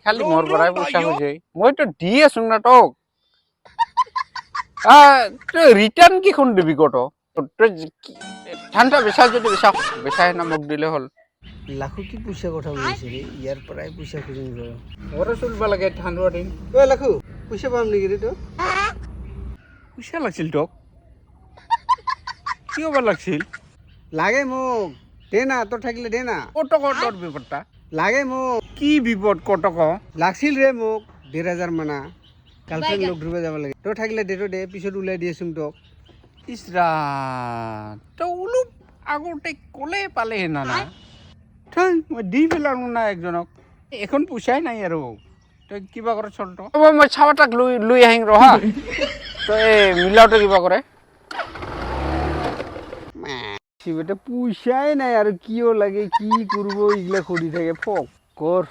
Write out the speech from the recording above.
খালি মোর পৰাই পইচা খুজে মইতো দি আছো না তোক রিটার্ন কি কোন দিবি কত ঠান্ডা বেচা যদি বেচাই না মোক দিলে হল লাখো কি পইচা কথা বলিছে রে ইয়ার পৰাই পইচা খুজিম ৰ ঘরে চলবা লাগে ঠান্ডা দিন ঐ লাখো পইচা পাম নেকি রে তো পইচা লাগছিল তোক কি হবার লাগছিল লাগে মোক দে না তোর থাকিলে দে না কত তোর বিপদটা লাগে মোক কি বিপদ কটক লাগছিল রে মোক 1,500 মানা গার্লফ্রেন্ড লোক ডুবে যাব লাগে তোর থাকিলে দে তো দে পিছত উলাই দিয়েছুম তোক ইসরা তো উলুপ আগতে কলে পালে না না তাই মই দি পেলাম না একজনক এখন পইচাই নাই আৰু তই কিবা কৰে চলতো মই চাৱাটাক লৈ আহিম ৰহা তই মিলাওতে কিবা কৰে বেটা পইচাই নাই আর কিও লাগে কি করবো এগুলা করি থাকে ফক কর